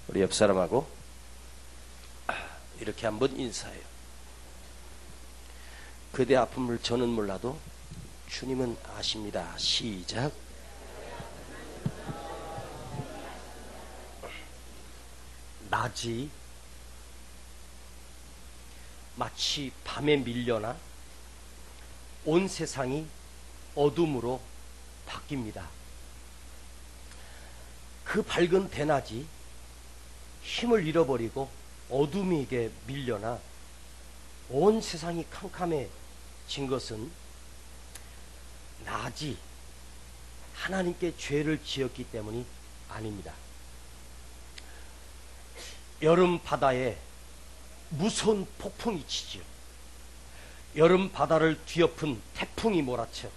우리 옆 사람하고 이렇게 한번 인사해요. 그대 아픔을 저는 몰라도 주님은 아십니다. 시작. 낮이 마치 밤에 밀려나 온 세상이 어둠으로 바뀝니다. 그 밝은 대낮이 힘을 잃어버리고 어둠에게 밀려나 온 세상이 캄캄해진 것은 낮이 하나님께 죄를 지었기 때문이 아닙니다. 여름 바다에 무서운 폭풍이 치지요. 여름 바다를 뒤엎은 태풍이 몰아쳐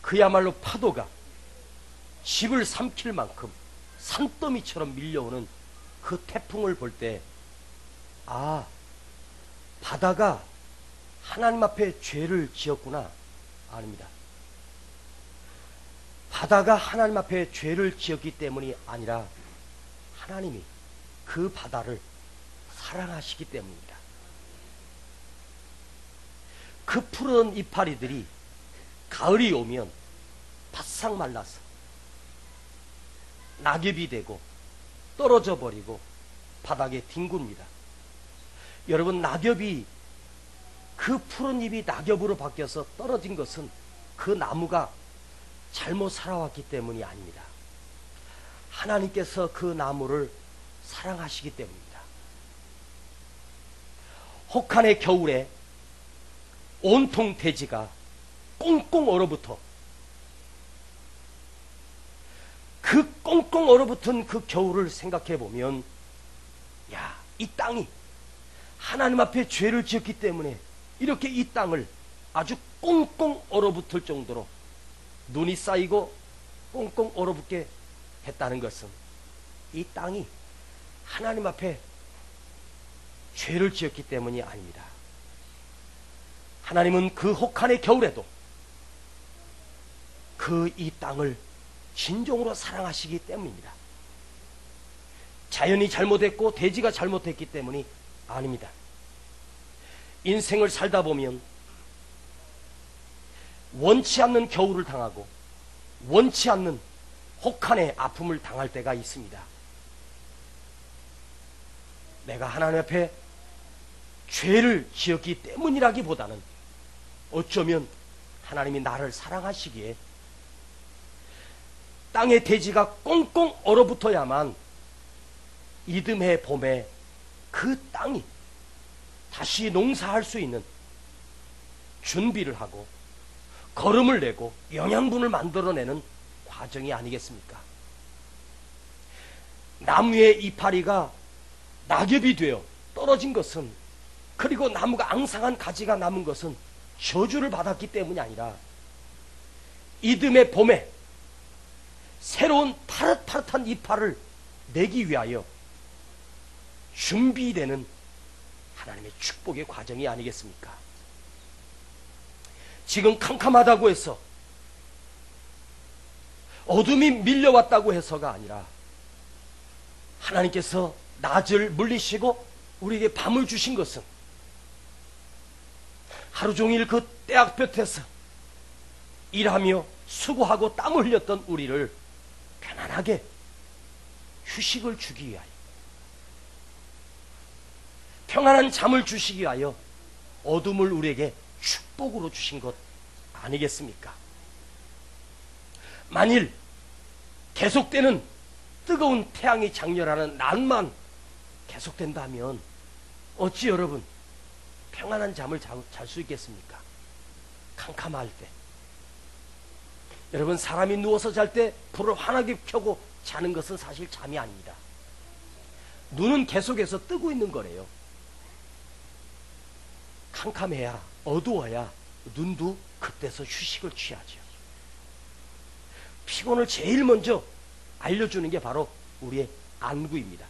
그야말로 파도가 집을 삼킬 만큼 산더미처럼 밀려오는 그 태풍을 볼 때, 아, 바다가 하나님 앞에 죄를 지었구나. 아닙니다. 바다가 하나님 앞에 죄를 지었기 때문이 아니라 하나님이 그 바다를 사랑하시기 때문입니다. 그 푸른 이파리들이 가을이 오면 바싹 말라서 낙엽이 되고 떨어져 버리고 바닥에 뒹굽니다. 여러분, 낙엽이 그 푸른 잎이 낙엽으로 바뀌어서 떨어진 것은 그 나무가 잘못 살아왔기 때문이 아닙니다. 하나님께서 그 나무를 사랑하시기 때문입니다. 혹한의 겨울에 온통 대지가 꽁꽁 얼어붙어 그 꽁꽁 얼어붙은 그 겨울을 생각해 보면, 야, 이 땅이 하나님 앞에 죄를 지었기 때문에 이렇게 이 땅을 아주 꽁꽁 얼어붙을 정도로 눈이 쌓이고 꽁꽁 얼어붙게 했다는 것은 이 땅이 하나님 앞에 죄를 지었기 때문이 아닙니다. 하나님은 그 혹한의 겨울에도 그 이 땅을 진정으로 사랑하시기 때문입니다. 자연이 잘못했고 대지가 잘못했기 때문이 아닙니다. 인생을 살다 보면 원치 않는 겨울을 당하고 원치 않는 혹한의 아픔을 당할 때가 있습니다. 내가 하나님 앞에 죄를 지었기 때문이라기보다는 어쩌면 하나님이 나를 사랑하시기에 땅의 대지가 꽁꽁 얼어붙어야만 이듬해 봄에 그 땅이 다시 농사할 수 있는 준비를 하고 거름을 내고 영양분을 만들어내는 과정이 아니겠습니까? 나무의 이파리가 낙엽이 되어 떨어진 것은, 그리고 나무가 앙상한 가지가 남은 것은 저주를 받았기 때문이 아니라 이듬해 봄에 새로운 파릇파릇한 이파를 내기 위하여 준비되는 하나님의 축복의 과정이 아니겠습니까? 지금 캄캄하다고 해서, 어둠이 밀려왔다고 해서가 아니라 하나님께서 낮을 물리시고 우리에게 밤을 주신 것은 하루 종일 그 떼약볕에서 일하며 수고하고 땀을 흘렸던 우리를 편안하게 휴식을 주기 위하여, 평안한 잠을 주시기 위하여 어둠을 우리에게 축복으로 주신 것 아니겠습니까? 만일 계속되는 뜨거운 태양이 장렬하는 낮만 계속된다면 어찌 여러분 평안한 잠을 잘 수 있겠습니까? 캄캄할 때. 여러분, 사람이 누워서 잘 때 불을 환하게 켜고 자는 것은 사실 잠이 아닙니다. 눈은 계속해서 뜨고 있는 거래요. 캄캄해야, 어두워야 눈도 그때서 휴식을 취하죠. 피곤을 제일 먼저 알려주는 게 바로 우리의 안구입니다.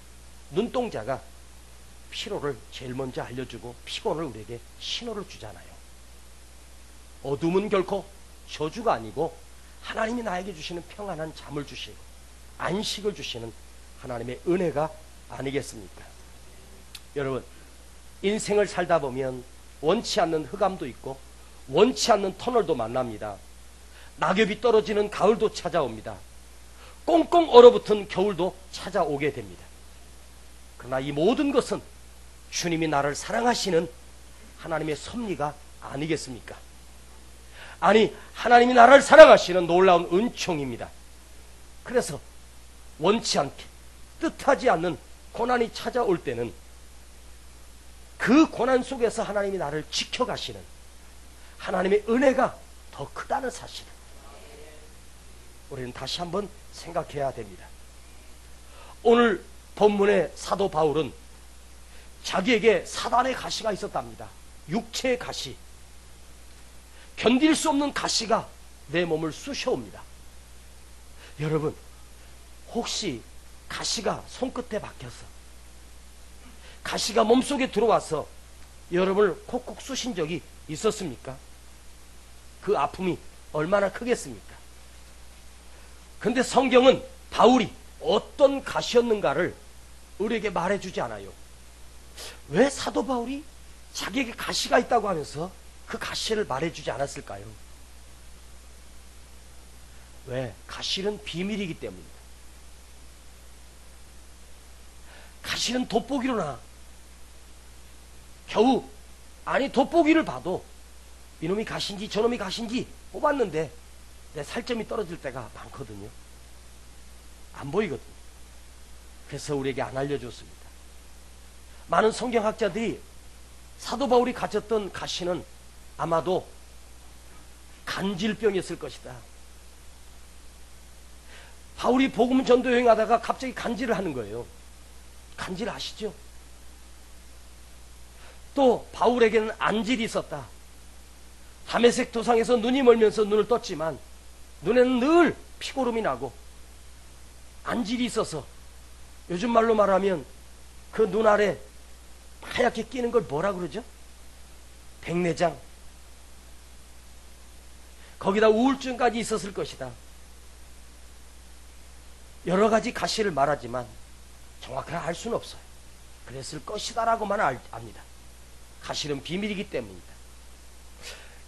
눈동자가 피로를 제일 먼저 알려주고 피곤을 우리에게 신호를 주잖아요. 어둠은 결코 저주가 아니고 하나님이 나에게 주시는 평안한 잠을 주시고 안식을 주시는 하나님의 은혜가 아니겠습니까? 여러분, 인생을 살다 보면 원치 않는 흑암도 있고 원치 않는 터널도 만납니다. 낙엽이 떨어지는 가을도 찾아옵니다. 꽁꽁 얼어붙은 겨울도 찾아오게 됩니다. 그러나 이 모든 것은 주님이 나를 사랑하시는 하나님의 섭리가 아니겠습니까? 아니, 하나님이 나를 사랑하시는 놀라운 은총입니다. 그래서 원치 않게 뜻하지 않는 고난이 찾아올 때는 그 고난 속에서 하나님이 나를 지켜가시는 하나님의 은혜가 더 크다는 사실을 우리는 다시 한번 생각해야 됩니다. 오늘 본문의 사도 바울은 자기에게 사단의 가시가 있었답니다. 육체의 가시, 견딜 수 없는 가시가 내 몸을 쑤셔옵니다. 여러분, 혹시 가시가 손끝에 박혀서 가시가 몸속에 들어와서 여러분을 콕콕 쑤신 적이 있었습니까? 그 아픔이 얼마나 크겠습니까? 근데 성경은 바울이 어떤 가시였는가를 우리에게 말해주지 않아요. 왜 사도 바울이 자기에게 가시가 있다고 하면서 그 가시를 말해주지 않았을까요? 왜? 가시는 비밀이기 때문입니다. 가시는 돋보기로나 겨우 돋보기를 봐도 이놈이 가시인지 저놈이 가시인지 뽑았는데 내 살점이 떨어질 때가 많거든요. 안 보이거든요. 그래서 우리에게 안 알려줬습니다. 많은 성경학자들이 사도 바울이 가졌던 가시는 아마도 간질병이었을 것이다. 바울이 복음 전도 여행하다가 갑자기 간질을 하는 거예요. 간질 아시죠? 또 바울에게는 안질이 있었다. 다메섹 도상에서 눈이 멀면서 눈을 떴지만 눈에는 늘 피고름이 나고 안질이 있어서 요즘 말로 말하면 그 눈 아래 하얗게 끼는 걸 뭐라 그러죠? 백내장. 거기다 우울증까지 있었을 것이다. 여러 가지 가시를 말하지만 정확하게 알 수는 없어요. 그랬을 것이다 라고만 압니다. 가시는 비밀이기 때문입니다.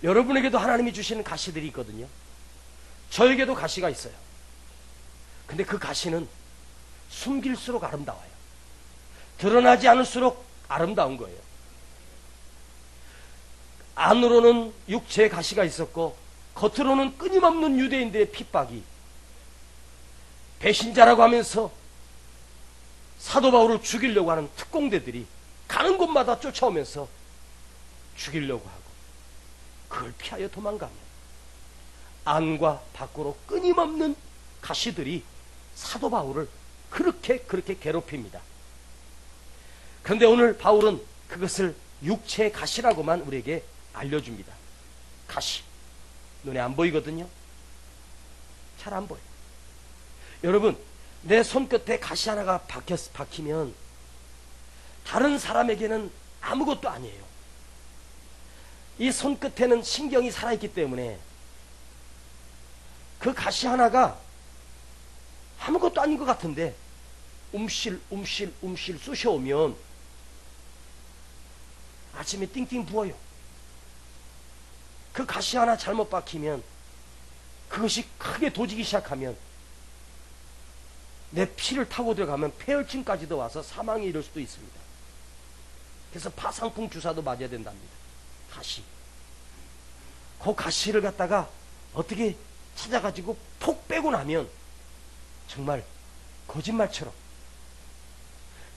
여러분에게도 하나님이 주시는 가시들이 있거든요. 저에게도 가시가 있어요. 근데 그 가시는 숨길수록 아름다워요. 드러나지 않을수록 아름다운 거예요. 안으로는 육체의 가시가 있었고 겉으로는 끊임없는 유대인들의 핍박이, 배신자라고 하면서 사도 바울을 죽이려고 하는 특공대들이 가는 곳마다 쫓아오면서 죽이려고 하고 그걸 피하여 도망가면 안과 밖으로 끊임없는 가시들이 사도 바울을 그렇게 괴롭힙니다. 그런데 오늘 바울은 그것을 육체의 가시라고만 우리에게 알려줍니다. 가시. 눈에 안 보이거든요. 잘 안 보여요. 여러분, 내 손끝에 가시 하나가 박히면 다른 사람에게는 아무것도 아니에요. 이 손끝에는 신경이 살아있기 때문에 그 가시 하나가 아무것도 아닌 것 같은데 움실 쑤셔오면 아침에 띵띵 부어요. 그 가시 하나 잘못 박히면 그것이 크게 도지기 시작하면 내 피를 타고 들어가면 폐혈증까지도 와서 사망에 이를 수도 있습니다. 그래서 파상풍 주사도 맞아야 된답니다. 가시. 그 가시를 갖다가 어떻게 찾아가지고 폭 빼고 나면 정말 거짓말처럼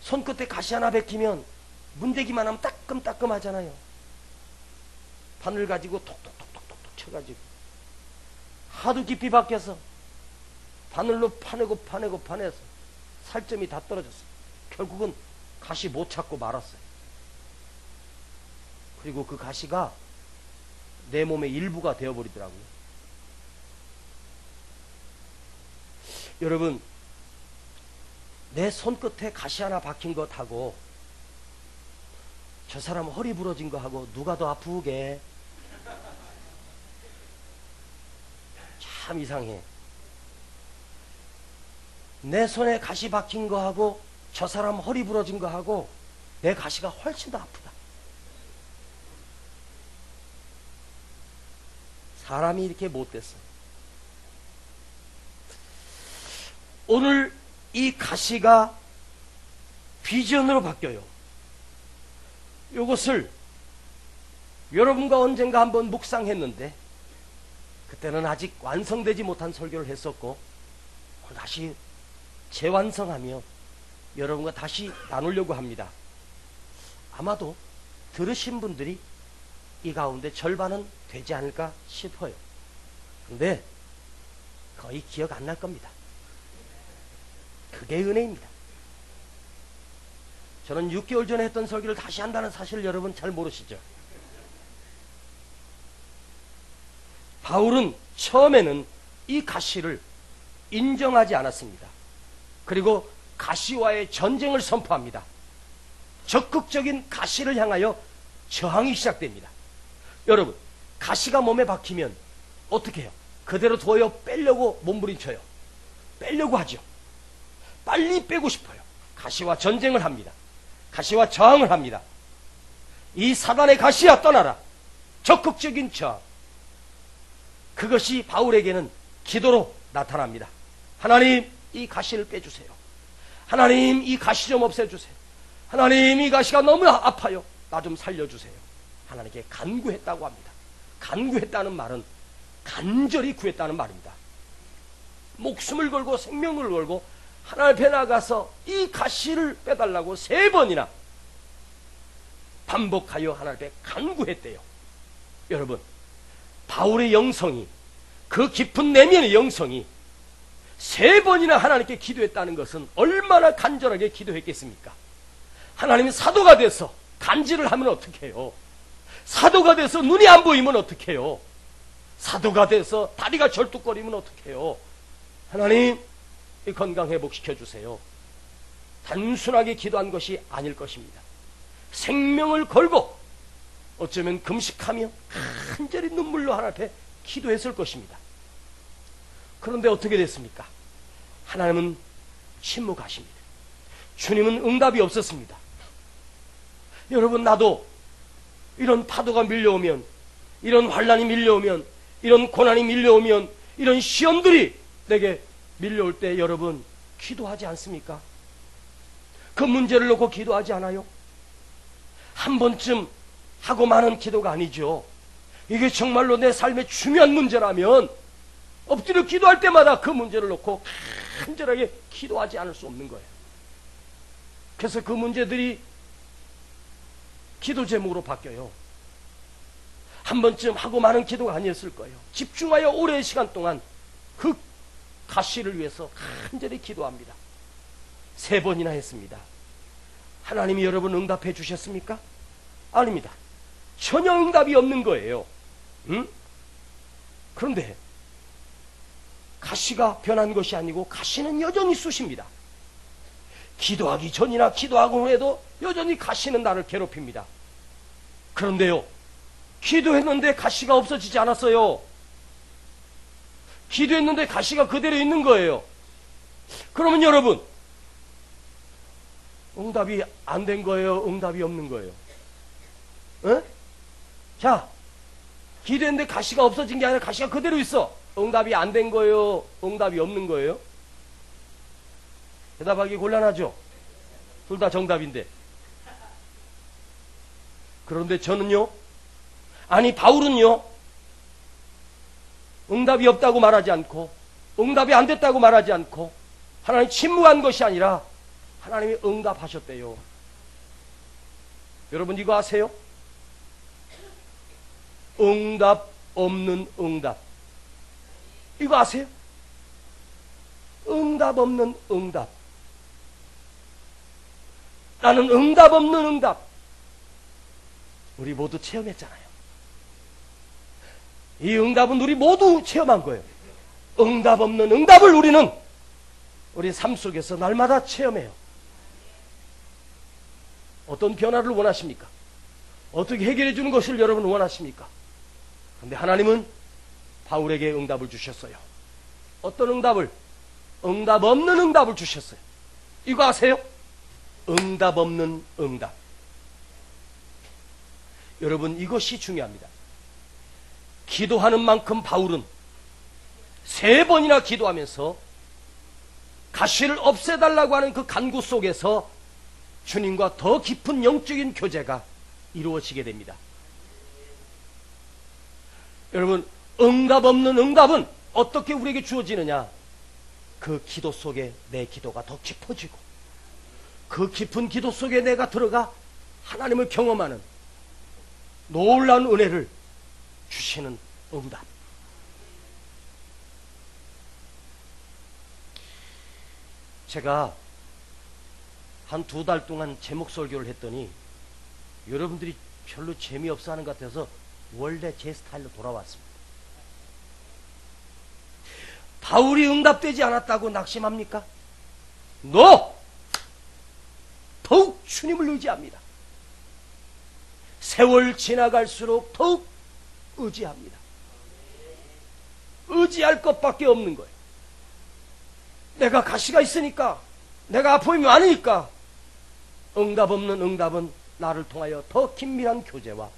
손끝에 가시 하나 베끼면 문대기만 하면 따끔따끔 하잖아요. 바늘 가지고 톡톡톡톡톡 쳐가지고 하도 깊이 박혀서 바늘로 파내서 살점이 다 떨어졌어요. 결국은 가시 못 찾고 말았어요. 그리고 그 가시가 내 몸의 일부가 되어버리더라고요. 여러분, 내 손끝에 가시 하나 박힌 것하고 저 사람 허리 부러진 거하고 누가 더 아프게? 참 이상해. 내 손에 가시 박힌 거하고 저 사람 허리 부러진 거하고 내 가시가 훨씬 더 아프다. 사람이 이렇게 못됐어. 오늘 이 가시가 비전으로 바뀌어요. 이것을 여러분과 언젠가 한번 묵상했는데 그때는 아직 완성되지 못한 설교를 했었고 오늘 다시 재완성하며 여러분과 다시 나누려고 합니다. 아마도 들으신 분들이 이 가운데 절반은 되지 않을까 싶어요. 근데 거의 기억 안 날 겁니다. 그게 은혜입니다. 저는 6개월 전에 했던 설교를 다시 한다는 사실을 여러분 잘 모르시죠? 바울은 처음에는 이 가시를 인정하지 않았습니다. 그리고 가시와의 전쟁을 선포합니다. 적극적인 가시를 향하여 저항이 시작됩니다. 여러분, 가시가 몸에 박히면 어떻게 해요? 그대로 둬요? 빼려고 몸부림쳐요? 빼려고 하죠. 빨리 빼고 싶어요. 가시와 전쟁을 합니다. 가시와 저항을 합니다. 이 사단의 가시야 떠나라. 적극적인 저항. 그것이 바울에게는 기도로 나타납니다. 하나님, 이 가시를 빼주세요. 하나님, 이 가시 좀 없애주세요. 하나님, 이 가시가 너무 아파요. 나 좀 살려주세요. 하나님께 간구했다고 합니다. 간구했다는 말은 간절히 구했다는 말입니다. 목숨을 걸고 생명을 걸고 하나님 앞에 나가서 이 가시를 빼달라고 3번이나 반복하여 하나님 앞에 간구했대요. 여러분, 바울의 영성이, 그 깊은 내면의 영성이 3번이나 하나님께 기도했다는 것은 얼마나 간절하게 기도했겠습니까? 하나님이 사도가 돼서 간질을 하면 어떡 해요? 사도가 돼서 눈이 안 보이면 어떡 해요? 사도가 돼서 다리가 절뚝거리면 어떡 해요? 하나님, 이 건강 회복시켜주세요. 단순하게 기도한 것이 아닐 것입니다. 생명을 걸고 어쩌면 금식하며 간절히 눈물로 하나님 앞에 기도했을 것입니다. 그런데 어떻게 됐습니까? 하나님은 침묵하십니다. 주님은 응답이 없었습니다. 여러분, 나도 이런 파도가 밀려오면, 이런 환난이 밀려오면, 이런 고난이 밀려오면, 이런 시험들이 내게 밀려올 때 여러분 기도하지 않습니까? 그 문제를 놓고 기도하지 않아요? 한 번쯤 하고 마는 기도가 아니죠. 이게 정말로 내 삶의 중요한 문제라면 엎드려 기도할 때마다 그 문제를 놓고 간절하게 기도하지 않을 수 없는 거예요. 그래서 그 문제들이 기도 제목으로 바뀌어요. 한 번쯤 하고 마는 기도가 아니었을 거예요. 집중하여 오랜 시간 동안 그 가시를 위해서 간절히 기도합니다. 3번이나 했습니다. 하나님이 여러분 응답해 주셨습니까? 아닙니다. 전혀 응답이 없는 거예요. 그런데 가시가 변한 것이 아니고 가시는 여전히 쑤십니다. 기도하기 전이나 기도하고 후에도 여전히 가시는 나를 괴롭힙니다. 그런데요, 기도했는데 가시가 없어지지 않았어요. 기도했는데 가시가 그대로 있는 거예요. 그러면 여러분, 응답이 안 된 거예요? 응답이 없는 거예요? 에? 자, 기도했는데 가시가 없어진 게 아니라 가시가 그대로 있어. 응답이 안 된 거예요? 응답이 없는 거예요? 대답하기 곤란하죠? 둘 다 정답인데. 그런데 저는요, 아니 바울은요, 응답이 없다고 말하지 않고 응답이 안 됐다고 말하지 않고 하나님 침묵한 것이 아니라 하나님이 응답하셨대요. 여러분 이거 아세요? 응답 없는 응답. 이거 아세요? 응답 없는 응답. 나는 응답 없는 응답. 우리 모두 체험했잖아요. 이 응답은 우리 모두 체험한 거예요. 응답 없는 응답을 우리는 우리 삶 속에서 날마다 체험해요. 어떤 변화를 원하십니까? 어떻게 해결해 주는 것을 여러분 원하십니까? 그런데 하나님은 바울에게 응답을 주셨어요. 어떤 응답을? 응답 없는 응답을 주셨어요. 이거 아세요? 응답 없는 응답. 여러분, 이것이 중요합니다. 기도하는 만큼 바울은 3번이나 기도하면서 가시를 없애달라고 하는 그 간구 속에서 주님과 더 깊은 영적인 교제가 이루어지게 됩니다. 여러분, 응답 없는 응답은 어떻게 우리에게 주어지느냐? 그 기도 속에 내 기도가 더 깊어지고 그 깊은 기도 속에 내가 들어가 하나님을 경험하는 놀라운 은혜를 주시는 응답. 제가 한 2달 동안 제목 설교를 했더니 여러분들이 별로 재미없어 하는 것 같아서 원래 제 스타일로 돌아왔습니다. 바울이 응답되지 않았다고 낙심합니까? No! 더욱 주님을 의지합니다. 세월 지나갈수록 더욱 의지합니다. 의지할 것밖에 없는 거예요. 내가 가시가 있으니까, 내가 아픔이 많으니까, 응답 없는 응답은 나를 통하여 더 긴밀한 교제와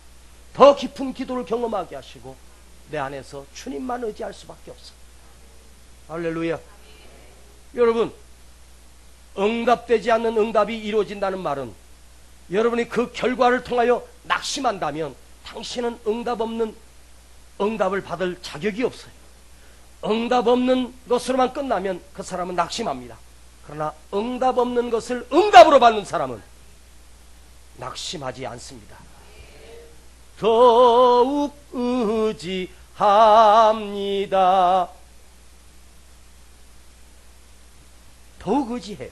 더 깊은 기도를 경험하게 하시고 내 안에서 주님만 의지할 수밖에 없어. 할렐루야. 여러분, 응답되지 않는 응답이 이루어진다는 말은 여러분이 그 결과를 통하여 낙심한다면 당신은 응답 없는 응답을 받을 자격이 없어요. 응답 없는 것으로만 끝나면 그 사람은 낙심합니다. 그러나 응답 없는 것을 응답으로 받는 사람은 낙심하지 않습니다. 더욱 의지합니다. 더욱 의지해요.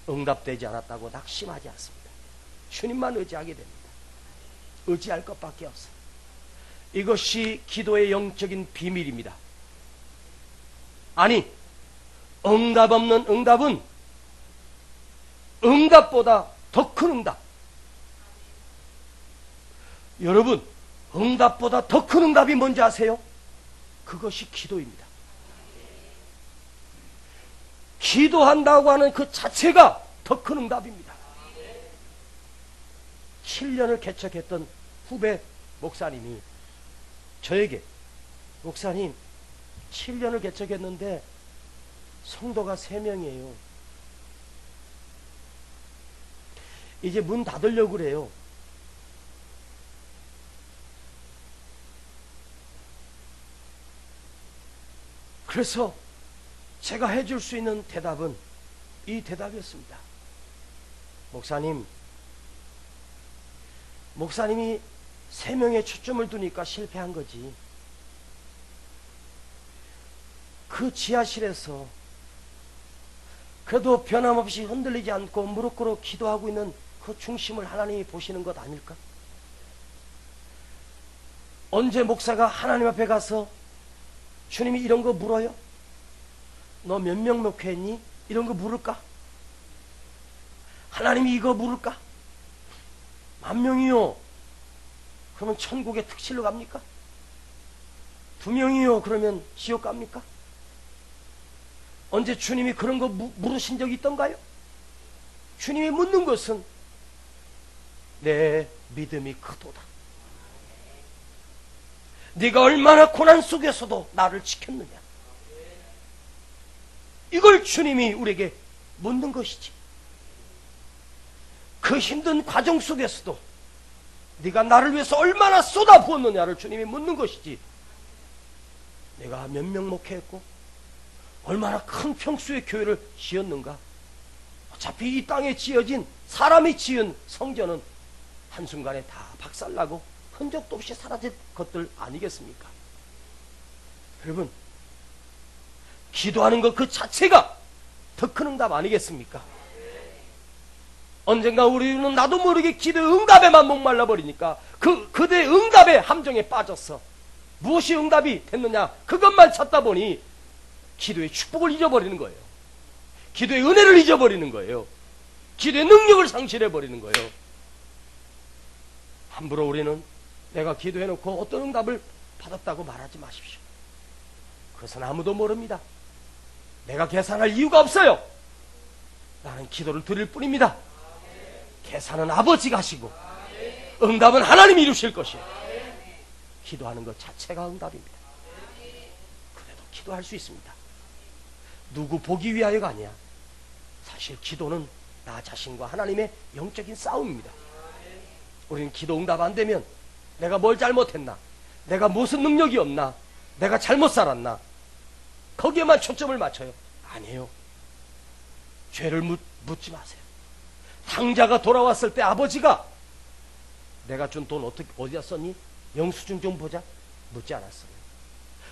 응답되지 않았다고 낙심하지 않습니다. 주님만 의지하게 됩니다. 의지할 것밖에 없어요. 이것이 기도의 영적인 비밀입니다. 아니, 응답 없는 응답은 응답보다 더 큰 응답. 여러분, 응답보다 더 큰 응답이 뭔지 아세요? 그것이 기도입니다. 기도한다고 하는 그 자체가 더 큰 응답입니다. 7년을 개척했던 후배 목사님이 저에게, 목사님, 7년을 개척했는데 성도가 3명이에요. 이제 문 닫으려고 그래요. 그래서 제가 해줄 수 있는 대답은 이 대답이었습니다. 목사님이 3명에 초점을 두니까 실패한 거지. 그 지하실에서 그래도 변함없이 흔들리지 않고 무릎 꿇어 기도하고 있는 그 중심을 하나님이 보시는 것 아닐까? 언제 목사가 하나님 앞에 가서 주님이 이런 거 물어요? 너 몇 명 목회했니? 이런 거 물을까? 하나님이 이거 물을까? 10,000명이요. 그러면 천국의 특실로 갑니까? 2명이요. 그러면 지옥 갑니까? 언제 주님이 그런 거 물으신 적이 있던가요? 주님이 묻는 것은 내 믿음이 크도다. 네가 얼마나 고난 속에서도 나를 지켰느냐. 이걸 주님이 우리에게 묻는 것이지. 그 힘든 과정 속에서도 네가 나를 위해서 얼마나 쏟아부었느냐를 주님이 묻는 것이지. 내가 몇 명 목회했고 얼마나 큰 평수의 교회를 지었는가. 어차피 이 땅에 지어진 사람이 지은 성전은 한순간에 다 박살나고 흔적도 없이 사라질 것들 아니겠습니까? 여러분, 기도하는 것 그 자체가 더 큰 응답 아니겠습니까? 언젠가 우리는 나도 모르게 기도의 응답에만 목말라 버리니까 그대의 응답의 함정에 빠졌어. 무엇이 응답이 됐느냐, 그것만 찾다 보니 기도의 축복을 잊어버리는 거예요. 기도의 은혜를 잊어버리는 거예요. 기도의 능력을 상실해버리는 거예요. 함부로 우리는 내가 기도해놓고 어떤 응답을 받았다고 말하지 마십시오. 그것은 아무도 모릅니다. 내가 계산할 이유가 없어요. 나는 기도를 드릴 뿐입니다. 계산은 아버지가 하시고 응답은 하나님이 이루실 것이에요. 기도하는 것 자체가 응답입니다. 그래도 기도할 수 있습니다. 누구 보기 위하여가 아니야. 사실 기도는 나 자신과 하나님의 영적인 싸움입니다. 우리는 기도 응답 안 되면 내가 뭘 잘못했나, 내가 무슨 능력이 없나, 내가 잘못 살았나, 거기에만 초점을 맞춰요. 아니에요. 죄를 묻지 마세요. 당자가 돌아왔을 때 아버지가 내가 준 돈 어디다 썼니? 영수증 좀 보자. 묻지 않았어요.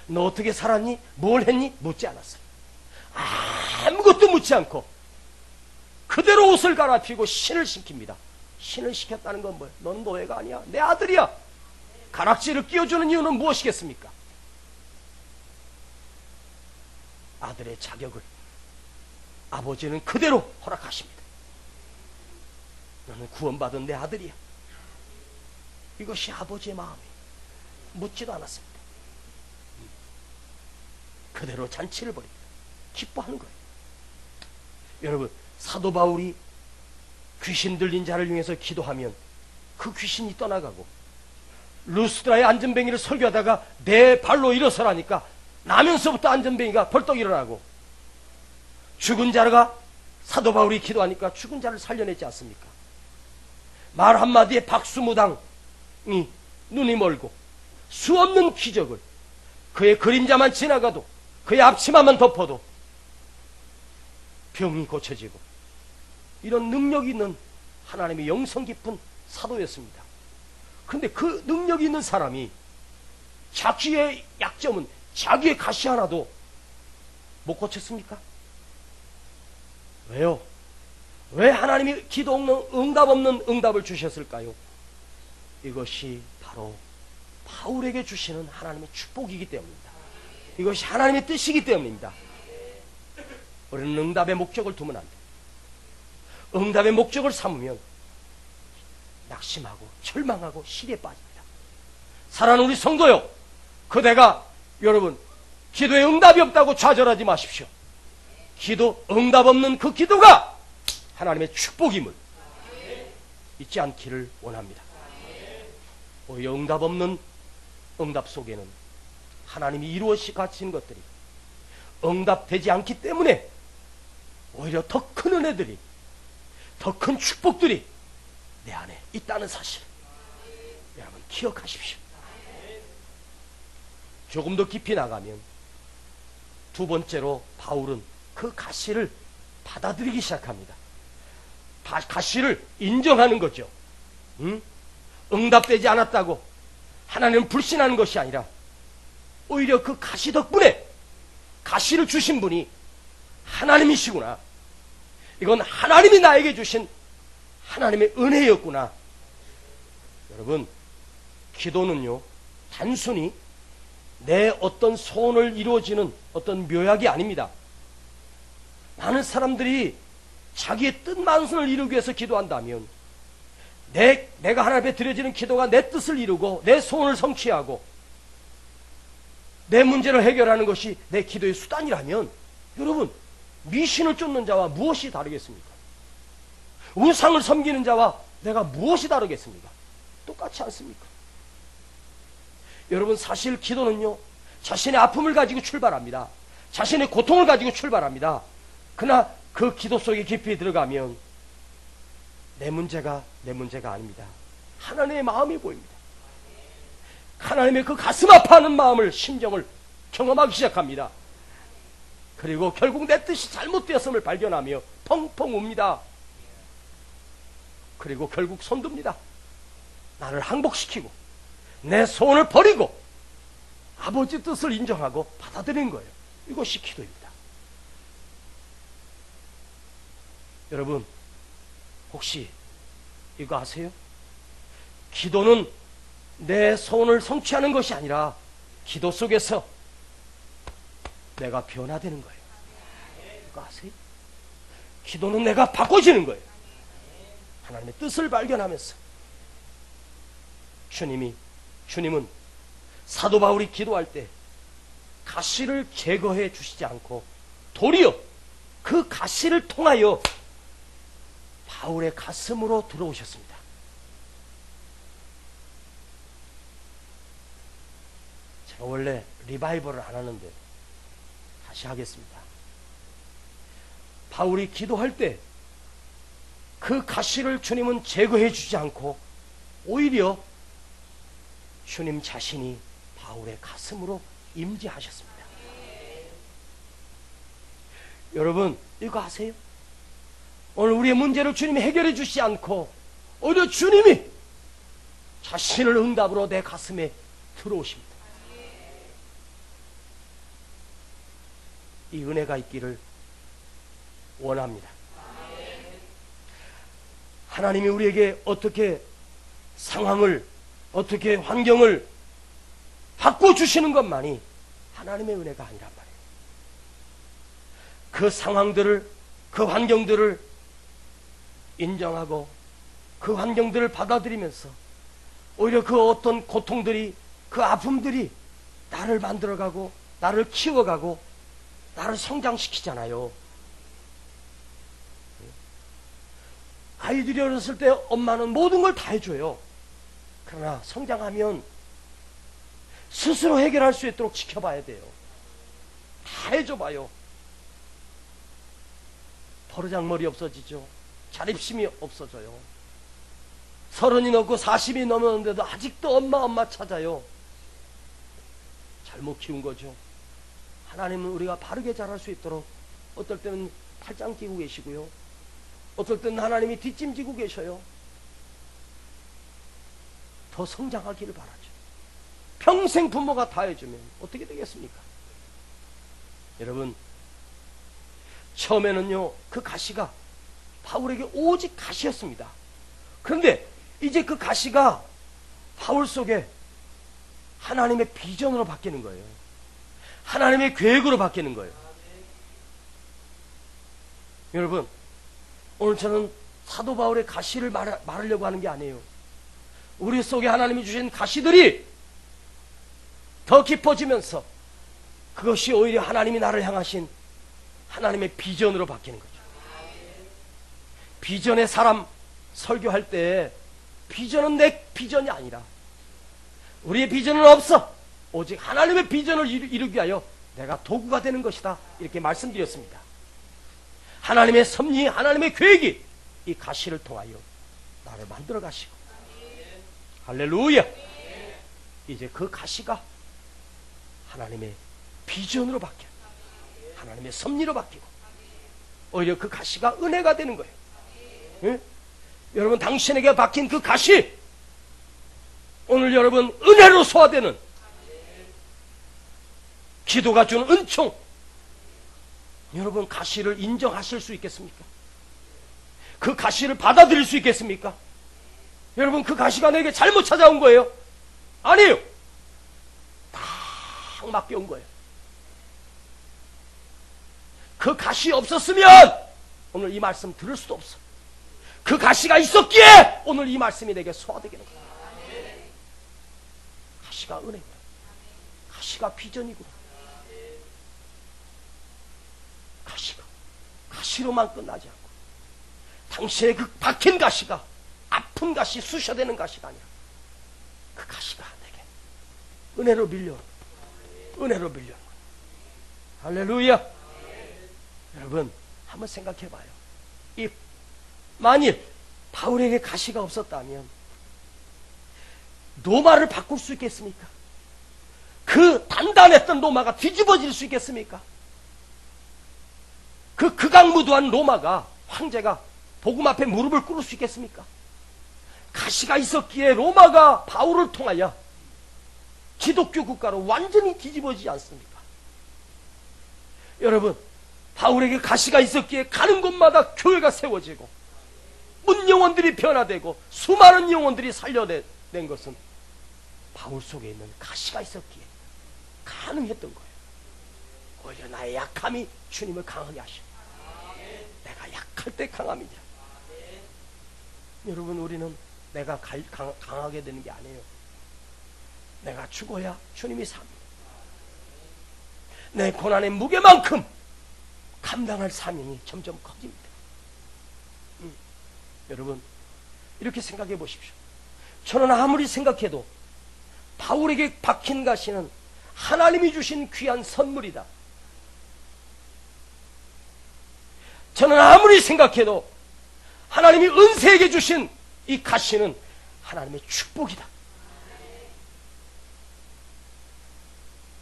너 어떻게 살았니? 뭘 했니? 묻지 않았어요. 아무것도 묻지 않고 그대로 옷을 갈아입히고 신을 시킵니다. 신을 시켰다는 건 뭐예요? 넌 노예가 아니야. 내 아들이야. 가락지를 끼워주는 이유는 무엇이겠습니까? 아들의 자격을 아버지는 그대로 허락하십니다. 너는 구원받은 내 아들이야. 이것이 아버지의 마음이에요. 묻지도 않았습니다. 그대로 잔치를 벌입니다. 기뻐하는 거예요. 여러분, 사도 바울이 귀신 들린 자를 위해서 기도하면 그 귀신이 떠나가고, 루스드라의 안전뱅이를 설교하다가 내 발로 일어서라니까 나면서부터 안전뱅이가 벌떡 일어나고, 죽은 자가 사도 바울이 기도하니까 죽은 자를 살려내지 않습니까? 말 한마디에 박수무당이 눈이 멀고 수없는 기적을, 그의 그림자만 지나가도, 그의 앞치마만 덮어도 병이 고쳐지고, 이런 능력이 있는 하나님의 영성 깊은 사도였습니다. 그런데 그 능력이 있는 사람이 자기의 약점은 자기의 가시 하나도 못 고쳤습니까? 왜요? 왜 하나님이 기도 없는, 응답 없는 응답을 주셨을까요? 이것이 바로 바울에게 주시는 하나님의 축복이기 때문입니다. 이것이 하나님의 뜻이기 때문입니다. 우리는 응답의 목적을 두면 안 돼요. 응답의 목적을 삼으면 낙심하고 절망하고 시리에 빠집니다. 사랑하는 우리 성도요, 그대가 여러분 기도에 응답이 없다고 좌절하지 마십시오. 기도 응답 없는 그 기도가 하나님의 축복임을 잊지 않기를 원합니다. 오히려 응답 없는 응답 속에는 하나님이 이루어시 가르치는 것들이 응답되지 않기 때문에 오히려 더 큰 은혜들이, 더 큰 축복들이 내 안에 있다는 사실, 여러분 기억하십시오. 조금 더 깊이 나가면 두 번째로 바울은 그 가시를 받아들이기 시작합니다. 가시를 인정하는 거죠. 응답되지 않았다고 하나님은 불신하는 것이 아니라 오히려 그 가시 덕분에, 가시를 주신 분이 하나님이시구나, 이건 하나님이 나에게 주신 하나님의 은혜였구나. 여러분, 기도는요 단순히 내 어떤 소원을 이루어지는 어떤 묘약이 아닙니다. 많은 사람들이 자기의 뜻만을 이루기 위해서 기도한다면, 내가 하나님 앞에 드려지는 기도가 내 뜻을 이루고 내 소원을 성취하고 내 문제를 해결하는 것이 내 기도의 수단이라면, 여러분, 미신을 쫓는 자와 무엇이 다르겠습니까? 우상을 섬기는 자와 내가 무엇이 다르겠습니까? 똑같지 않습니까? 여러분, 사실 기도는요 자신의 아픔을 가지고 출발합니다. 자신의 고통을 가지고 출발합니다. 그러나 그 기도 속에 깊이 들어가면 내 문제가 아닙니다. 하나님의 마음이 보입니다. 하나님의 그 가슴 아파하는 마음을, 심정을 경험하기 시작합니다. 그리고 결국 내 뜻이 잘못되었음을 발견하며 펑펑 웁니다. 그리고 결국 손듭니다. 나를 항복시키고 내 소원을 버리고 아버지 뜻을 인정하고 받아들이는 거예요. 이것이 기도입니다. 여러분, 혹시 이거 아세요? 기도는 내 소원을 성취하는 것이 아니라 기도 속에서 내가 변화되는 거예요. 이거 아세요? 기도는 내가 바꿔지는 거예요. 하나님의 뜻을 발견하면서. 주님은 사도 바울이 기도할 때 가시를 제거해 주시지 않고 도리어 그 가시를 통하여 바울의 가슴으로 들어오셨습니다. 제가 원래 리바이벌을 안 하는데 다시 하겠습니다. 바울이 기도할 때 그 가시를 주님은 제거해 주지 않고 오히려 주님 자신이 바울의 가슴으로 임재하셨습니다. 여러분 이거 아세요? 오늘 우리의 문제를 주님이 해결해 주시지 않고 오히려 주님이 자신을 응답으로 내 가슴에 들어오십니다. 이 은혜가 있기를 원합니다. 하나님이 우리에게 어떻게 상황을, 어떻게 환경을 바꿔주시는 것만이 하나님의 은혜가 아니란 말이에요. 그 상황들을, 그 환경들을 인정하고 그 환경들을 받아들이면서 오히려 그 어떤 고통들이, 그 아픔들이 나를 만들어가고 나를 키워가고 나를 성장시키잖아요. 아이들이 어렸을 때 엄마는 모든 걸 다 해줘요. 그러나 성장하면 스스로 해결할 수 있도록 지켜봐야 돼요. 다 해줘봐요. 버르장머리 없어지죠. 자립심이 없어져요. 30이 넘고 40이 넘었는데도 아직도 엄마 찾아요. 잘못 키운 거죠. 하나님은 우리가 바르게 자랄 수 있도록 어떨 때는 팔짱 끼고 계시고요. 어떨 때는 하나님이 뒷짐지고 계셔요. 더 성장하기를 바라죠. 평생 부모가 다 해주면 어떻게 되겠습니까? 여러분, 처음에는요 그 가시가 바울에게 오직 가시였습니다. 그런데 이제 그 가시가 바울 속에 하나님의 비전으로 바뀌는 거예요. 하나님의 계획으로 바뀌는 거예요. 여러분, 오늘 저는 사도 바울의 가시를 말하려고 하는 게 아니에요. 우리 속에 하나님이 주신 가시들이 더 깊어지면서 그것이 오히려 하나님이 나를 향하신 하나님의 비전으로 바뀌는 거죠. 비전의 사람 설교할 때 비전은 내 비전이 아니라 우리의 비전은 없어. 오직 하나님의 비전을 이루기 위하여 내가 도구가 되는 것이다. 이렇게 말씀드렸습니다. 하나님의 섭리, 하나님의 계획이 이 가시를 통하여 나를 만들어 가시고, 할렐루야! 이제 그 가시가 하나님의 비전으로 바뀌어 하나님의 섭리로 바뀌고 오히려 그 가시가 은혜가 되는 거예요. 예? 여러분, 당신에게 박힌 그 가시 오늘 여러분 은혜로 소화되는, 기도가 주는 은총, 여러분 가시를 인정하실 수 있겠습니까? 그 가시를 받아들일 수 있겠습니까? 여러분, 그 가시가 내게 잘못 찾아온 거예요? 아니에요. 딱 맡겨온 거예요. 그 가시 없었으면 오늘 이 말씀 들을 수도 없어. 그 가시가 있었기에 오늘 이 말씀이 내게 소화되게 되는 거예요. 가시가 은혜구나. 가시가 비전이구나. 가시로만 끝나지 않고 당신의 그 박힌 가시가 아픈 가시, 쑤셔대는 가시가 아니라 그 가시가 내게 은혜로 밀려오는 거예요. 은혜로 밀려오는 거예요. 할렐루야. 여러분, 한번 생각해 봐요. 만일 바울에게 가시가 없었다면 노마를 바꿀 수 있겠습니까? 그 단단했던 로마가 뒤집어질 수 있겠습니까? 그 극악무도한 로마가, 황제가 복음 앞에 무릎을 꿇을 수 있겠습니까? 가시가 있었기에 로마가 바울을 통하여 기독교 국가로 완전히 뒤집어지지 않습니까? 여러분, 바울에게 가시가 있었기에 가는 곳마다 교회가 세워지고 문영혼들이 변화되고 수많은 영혼들이 살려낸 것은 바울 속에 있는 가시가 있었기에 가능했던 거예요. 오히려 나의 약함이 주님을 강하게 하시고 내가 약할 때 강함이니라. 여러분, 우리는 내가 강하게 되는 게 아니에요. 내가 죽어야 주님이 삽니다. 내 고난의 무게만큼 감당할 사명이 점점 커집니다. 여러분, 이렇게 생각해 보십시오. 저는 아무리 생각해도 바울에게 박힌 가시는 하나님이 주신 귀한 선물이다. 저는 아무리 생각해도 하나님이 은세에게 주신 이 가시는 하나님의 축복이다.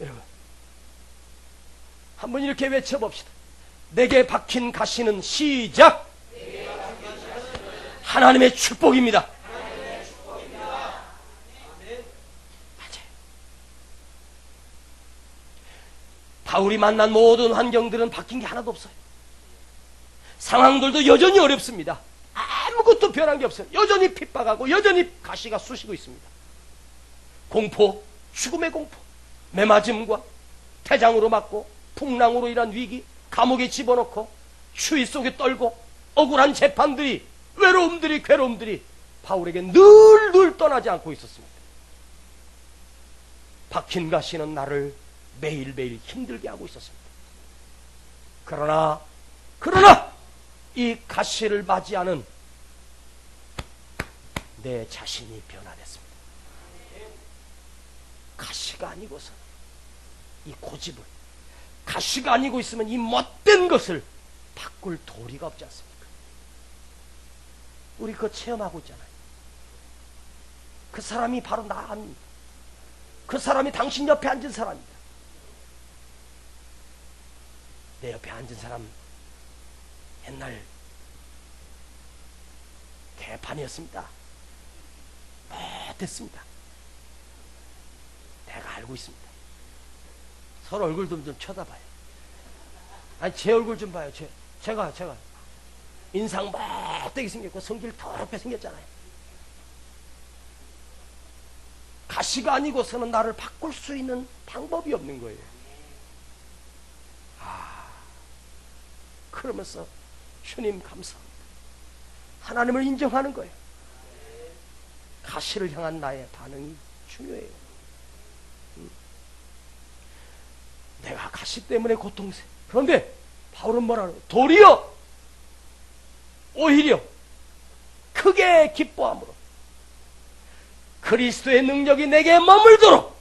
여러분, 한번 이렇게 외쳐봅시다. 내게 박힌 가시는 시작! 하나님의 축복입니다. 맞아요. 바울이 만난 모든 환경들은 바뀐 게 하나도 없어요. 상황들도 여전히 어렵습니다. 아무것도 변한 게 없어요. 여전히 핍박하고 여전히 가시가 쑤시고 있습니다. 공포, 죽음의 공포, 매맞음과 태장으로 맞고 풍랑으로 인한 위기, 감옥에 집어넣고 추위 속에 떨고 억울한 재판들이, 외로움들이, 괴로움들이 바울에게 늘 떠나지 않고 있었습니다. 박힌 가시는 나를 매일매일 힘들게 하고 있었습니다. 그러나 이 가시를 맞이하는 내 자신이 변화됐습니다. 가시가 아니고서는 이 고집을, 가시가 아니고 있으면 이 못된 것을 바꿀 도리가 없지 않습니까? 우리 그거 체험하고 있잖아요. 그 사람이 바로 나 아닙니다. 그 사람이 당신 옆에 앉은 사람입니다. 내 옆에 앉은 사람 옛날 개판이었습니다. 못했습니다. 내가 알고 있습니다. 서로 얼굴 좀 쳐다봐요. 아니, 제 얼굴 좀 봐요. 제가 인상 못되게 생겼고 성질 더럽게 생겼잖아요. 가시가 아니고서는 나를 바꿀 수 있는 방법이 없는 거예요. 그러면서 주님 감사합니다. 하나님을 인정하는 거예요. 가시를 향한 나의 반응이 중요해요. 내가 가시 때문에 고통세. 그런데 바울은 뭐라고? 도리어 오히려 크게 기뻐함으로 그리스도의 능력이 내게 머물도록,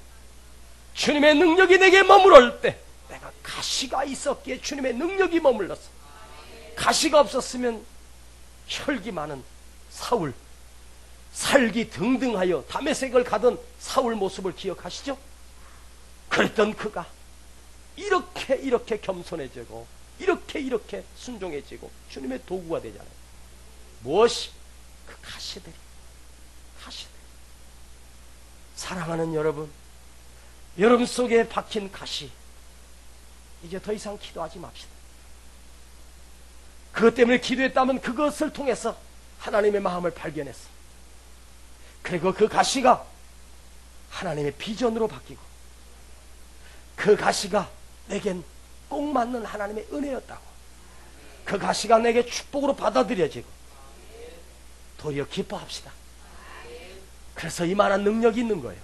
주님의 능력이 내게 머무를 때 내가 가시가 있었기에 주님의 능력이 머물렀어. 가시가 없었으면 혈기 많은 사울, 살기 등등하여 다메섹을 가던 사울 모습을 기억하시죠? 그랬던 그가 이렇게 겸손해지고 이렇게 순종해지고 주님의 도구가 되잖아요. 무엇이? 그 가시들이. 사랑하는 여러분, 여러분 속에 박힌 가시, 이제 더 이상 기도하지 맙시다. 그것 때문에 기도했다면 그것을 통해서 하나님의 마음을 발견했어. 그리고 그 가시가 하나님의 비전으로 바뀌고, 그 가시가 내겐 꼭 맞는 하나님의 은혜였다고, 그 가시가 내게 축복으로 받아들여지고, 도리어 기뻐합시다. 그래서 이만한 능력이 있는 거예요.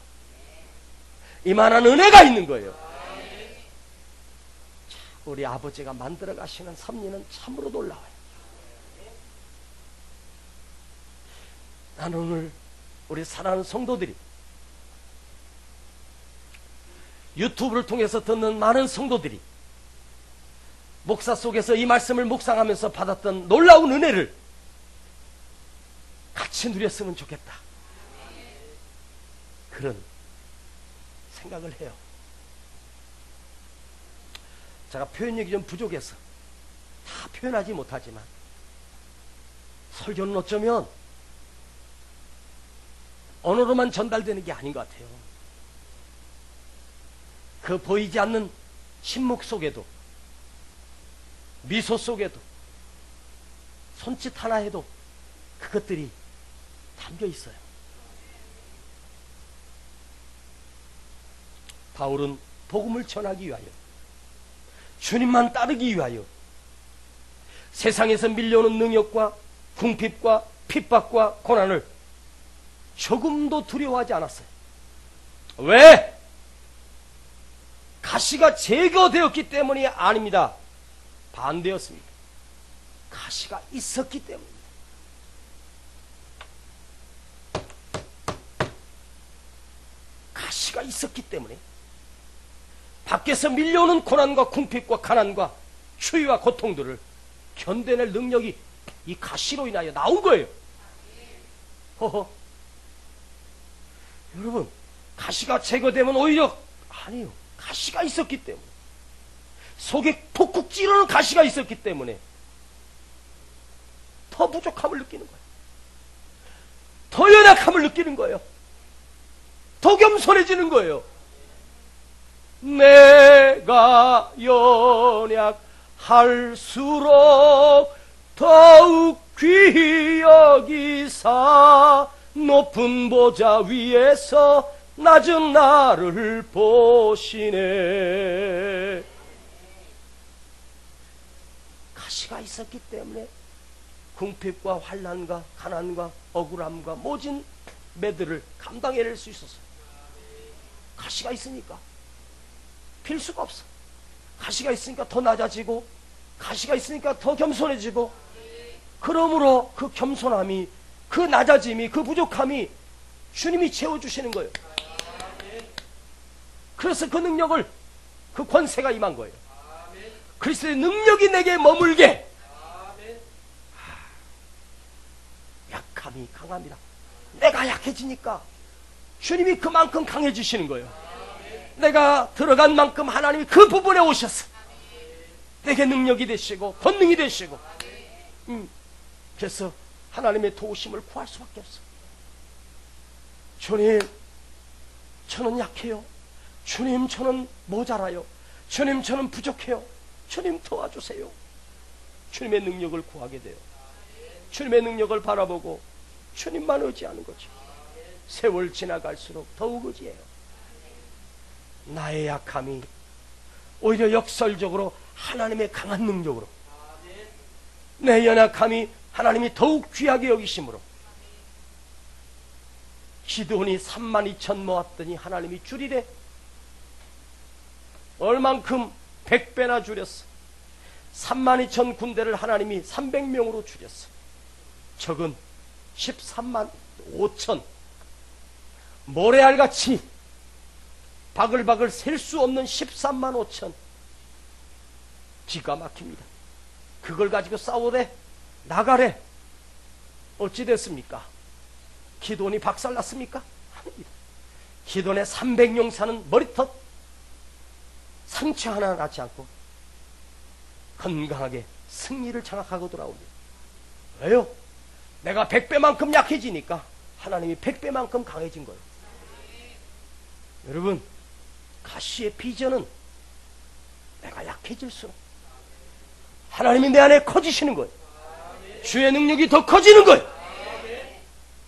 이만한 은혜가 있는 거예요. 자, 우리 아버지가 만들어 가시는 섭리는 참으로 놀라워요. 나는 오늘 우리 사랑하는 성도들이, 유튜브를 통해서 듣는 많은 성도들이 목사 속에서 이 말씀을 묵상하면서 받았던 놀라운 은혜를 같이 누렸으면 좋겠다, 그런 생각을 해요. 제가 표현력이 좀 부족해서 다 표현하지 못하지만, 설교는 어쩌면 언어로만 전달되는 게 아닌 것 같아요. 그 보이지 않는 침묵 속에도, 미소 속에도, 손짓 하나 해도 그것들이 담겨 있어요. 바울은 복음을 전하기 위하여, 주님만 따르기 위하여 세상에서 밀려오는 능력과 궁핍과 핍박과 고난을 조금도 두려워하지 않았어요. 왜? 가시가 제거되었기 때문이 아닙니다. 반대였습니다. 가시가 있었기 때문입니다. 가시가 있었기 때문에 밖에서 밀려오는 고난과 궁핍과 가난과 추위와 고통들을 견뎌낼 능력이 이 가시로 인하여 나온 거예요. 허허. 여러분, 가시가 제거되면 오히려 아니요. 가시가 있었기 때문에, 속에 푹푹 찌르는 가시가 있었기 때문에 더 부족함을 느끼는 거예요. 더 연약함을 느끼는 거예요. 더 겸손해지는 거예요. 내가 연약할수록 더욱 귀히 여기사 높은 보좌 위에서 낮은 나를 보시네. 가시가 있었기 때문에 궁핍과 환난과 가난과 억울함과 모진 매들을 감당해낼 수 있었어요. 가시가 있으니까 필수가 없어. 가시가 있으니까 더 낮아지고, 가시가 있으니까 더 겸손해지고, 그러므로 그 겸손함이, 그 낮아짐이, 그 부족함이 주님이 채워주시는 거예요. 그래서 그 능력을, 그 권세가 임한 거예요. 그리스도의 능력이 내게 머물게. 약함이 강합니다. 내가 약해지니까 주님이 그만큼 강해지시는 거예요. 내가 들어간 만큼 하나님이 그 부분에 오셔서 내게 능력이 되시고 권능이 되시고, 그래서 하나님의 도우심을 구할 수밖에 없어. 주님, 저는 약해요. 주님, 저는 모자라요. 주님, 저는 부족해요. 주님, 도와주세요. 주님의 능력을 구하게 돼요. 주님의 능력을 바라보고 주님만 의지하는 거죠. 세월 지나갈수록 더욱 의지해요. 나의 약함이 오히려 역설적으로 하나님의 강한 능력으로, 내 연약함이 하나님이 더욱 귀하게 여기심으로, 기드온이 32,000 모았더니 하나님이 줄이래. 얼만큼? 100배나 줄였어. 32,000 군대를 하나님이 300명으로 줄였어. 적은 13만 5천. 모래알같이 바글바글 셀 수 없는 13만 5천. 기가 막힙니다. 그걸 가지고 싸우래? 나가래? 어찌 됐습니까? 기드온이 박살났습니까? 아닙니다. 기드온의 300용사는 머리털 상처 하나 나지 않고 건강하게 승리를 장악하고 돌아옵니다. 왜요? 내가 100배만큼 약해지니까 하나님이 100배만큼 강해진 거예요. 여러분, 가시의 비전은 내가 약해질수록 하나님이 내 안에 커지시는 거예요. 주의 능력이 더 커지는 거예요.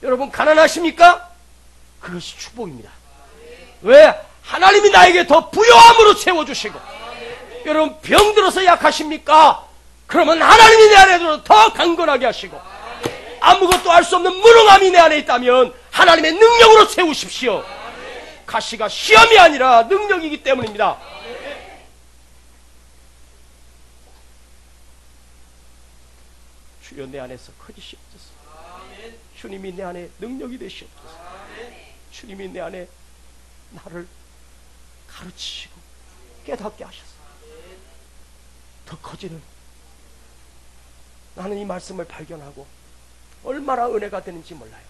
여러분, 가난하십니까? 그것이 축복입니다. 왜? 하나님이 나에게 더 부요함으로 채워주시고. 여러분, 병들어서 약하십니까? 그러면 하나님이 내 안에 들어 더 강건하게 하시고, 아무것도 할 수 없는 무능함이 내 안에 있다면 하나님의 능력으로 채우십시오. 가시가 시험이 아니라 능력이기 때문입니다. 주여, 내 안에서 커지시옵소서. 주님이 내 안에 능력이 되시옵소서. 주님이 내 안에 나를 가르치시고 깨닫게 하셔서 더 커지는, 나는 이 말씀을 발견하고 얼마나 은혜가 되는지 몰라요.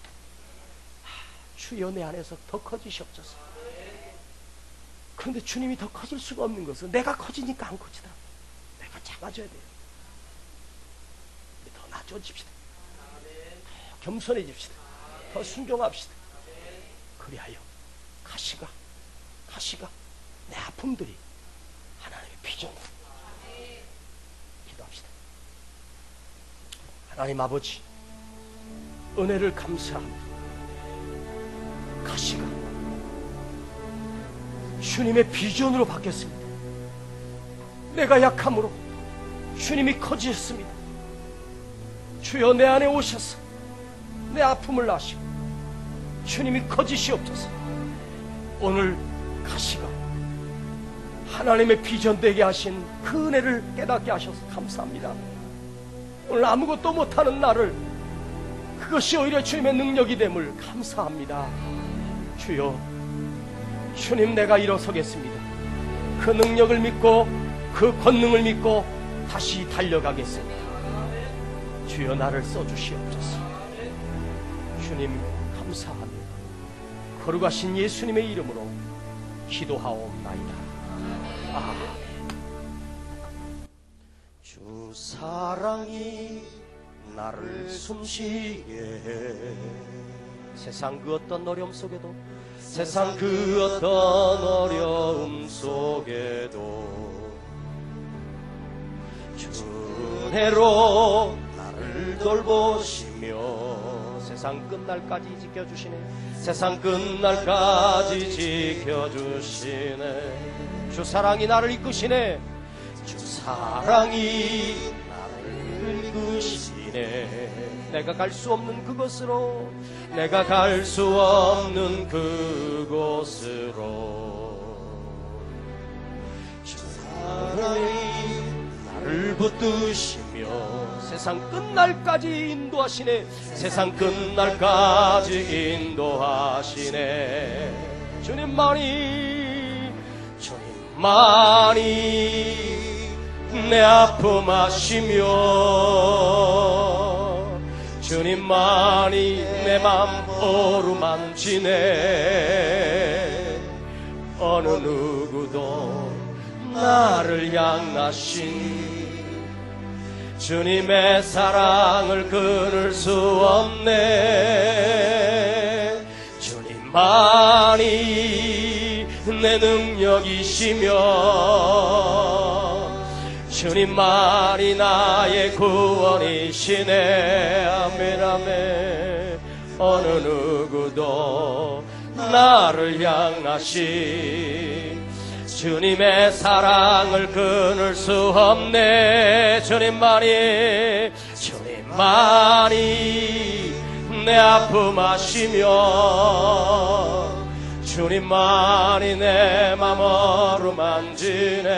주여, 내 안에서 더 커지시옵소서. 그런데 주님이 더 커질 수가 없는 것은 내가 커지니까 안 커지더라. 내가 작아져야 돼요. 더 낮아집시다. 더 겸손해집시다. 더 순종합시다. 그리하여 가시가 내 아픔들이 하나님의 비전으로. 기도합시다. 하나님 아버지, 은혜를 감사합니다. 가시가 주님의 비전으로 바뀌었습니다. 내가 약함으로 주님이 커지셨습니다. 주여, 내 안에 오셔서 내 아픔을 아시고 주님이 커지시옵소서. 오늘 가시가 하나님의 비전되게 하신 그 은혜를 깨닫게 하셔서 감사합니다. 오늘 아무것도 못하는 나를 그것이 오히려 주님의 능력이 됨을 감사합니다. 주여, 주님, 내가 일어서겠습니다. 그 능력을 믿고 그 권능을 믿고 다시 달려가겠습니다. 주여, 나를 써주시옵소서. 주님 감사합니다. 거룩하신 예수님의 이름으로 기도하옵나이다. 아멘. 주 사랑이 나를 숨쉬게 해. 세상 그 어떤 어려움 속에도, 세상 그 어떤 어려움 속에도 주 은혜로 나를 돌보시며 세상 끝날까지 지켜주시네. 세상 끝날까지 지켜주시네. 주 사랑이 나를 이끄시네. 주 사랑이 나를 이끄시네. 내가 갈 수 없는 그곳으로, 내가 갈 수 없는 그곳으로 주 사랑이 나를 붙드시며 세상 끝날까지 인도하시네. 세상 끝날까지 인도하시네. 주님만이 내 아픔 아시며 주님만이 내 맘 어루만지네. 어느 누구도 나를 향하신 주님의 사랑을 끊을 수 없네. 주님만이 내 능력이시며 주님만이 나의 구원이시네. 아멘 아멘. 어느 누구도 나를 향하신 주님의 사랑을 끊을 수 없네. 주님만이 내 아픔 아시며 주님만이 내 맘 어루만지네.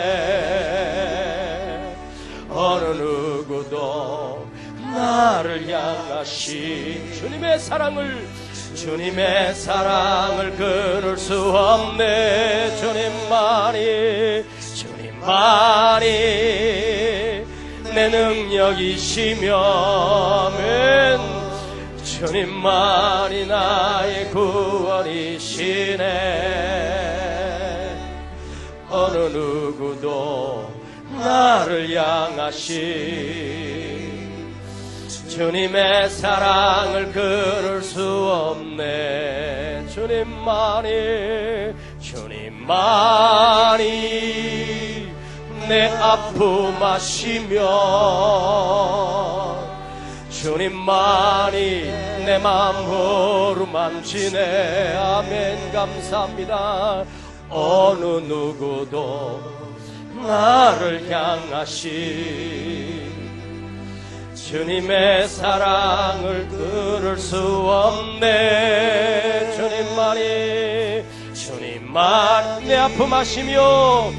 어느 누구도 나를 향하신 주님의 사랑을 끊을 수 없네. 주님만이 내 능력이시며 아멘. 주님만이 나의 구원이시네. 어느 누구도 나를 향하신 주님의 사랑을 끊을 수 없네. 주님만이 내 아픔 아시며 주님만이 내 맘 어루만지네. 아멘. 감사합니다. 어느 누구도 나를 향하신 주님의 사랑을 끊을 수 없네. 주님만이 내 아픔 아시며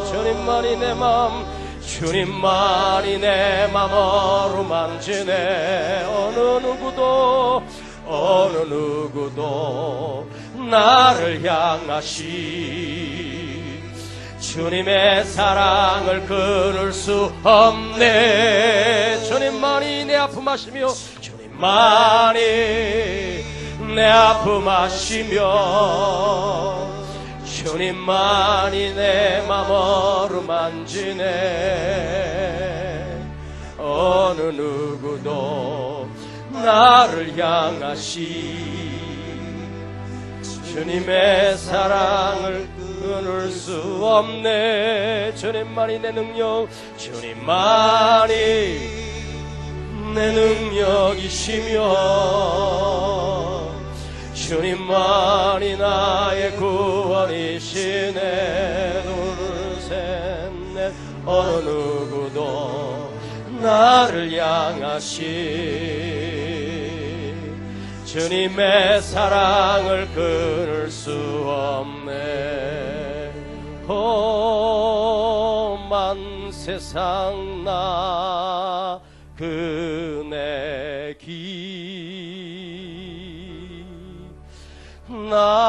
주님만이 내 맘 어루만지네. 어느 누구도 나를 향하신 주님의 사랑을 끊을 수 없네. 주님만이 내 아픔 아시며 주님만이 내 맘 어루만지네. 어느 누구도 나를 향하신 주님의 사랑을 끊을 수 없네. 주님만이 내 능력이시며 주님만이 나의 구원이시네. 둘, 셋, 넷. 어느 누구도 나를 향하신 주님의 사랑을 끊을 수 없네. 험한 세상 나 그네 길 나의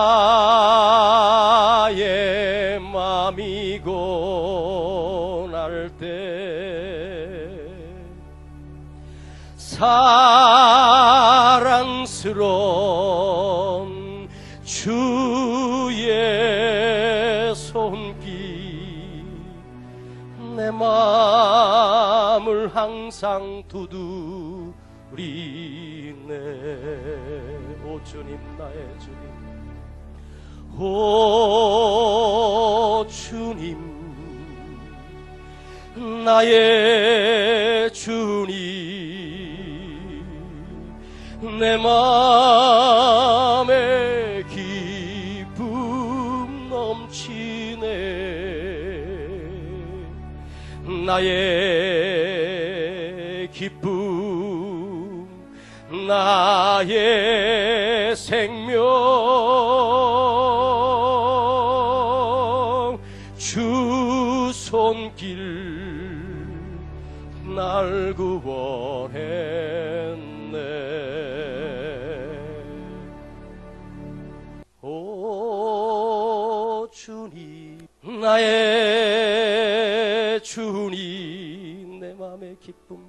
맘이 고날 때 사랑스러운 주의 손길 내 마음을 항상 두드리네. 오 주님, 나의 주님, 오 주님, 나의 주님, 내 맘에 기쁨 넘치네. 나의 기쁨, 나의 생명, 주 손길 날 구원했네. 오 주님, 나의 주님, 내 맘의 기쁨,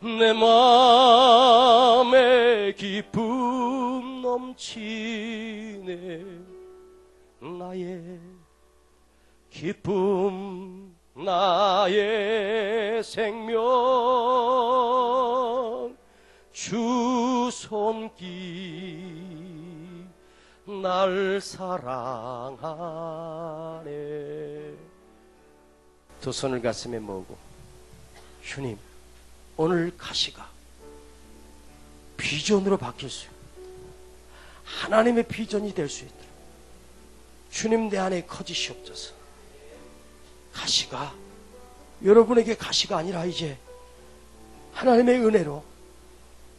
내 맘에 기쁨 넘치네. 나의 기쁨, 나의 생명, 주 손길 날 사랑하네. 두 손을 가슴에 모으고, 주님, 오늘 가시가 비전으로 바뀔 수 있고 하나님의 비전이 될 수 있도록 주님 내 안에 거짓이옵소서. 가시가 여러분에게 가시가 아니라 이제 하나님의 은혜로,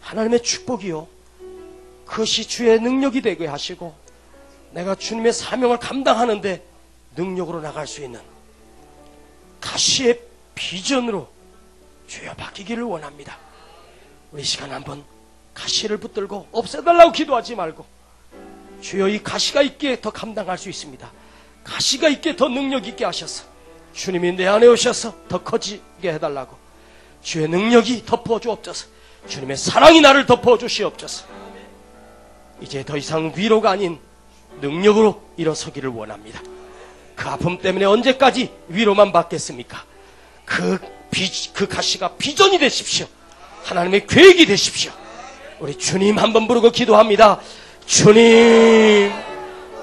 하나님의 축복이요, 그것이 주의 능력이 되게 하시고 내가 주님의 사명을 감당하는데 능력으로 나갈 수 있는 가시의 비전으로 주여 바뀌기를 원합니다. 우리 시간 한번 가시를 붙들고 없애달라고 기도하지 말고, 주여 이 가시가 있기에 더 감당할 수 있습니다. 가시가 있기에 더 능력 있게 하셔서 주님이 내 안에 오셔서 더 커지게 해달라고, 주의 능력이 덮어주옵소서. 주님의 사랑이 나를 덮어주시옵소서. 이제 더 이상 위로가 아닌 능력으로 일어서기를 원합니다. 그 아픔 때문에 언제까지 위로만 받겠습니까? 그 가시가 비전이 되십시오. 하나님의 계획이 되십시오. 우리 주님 한번 부르고 기도합니다. 주님,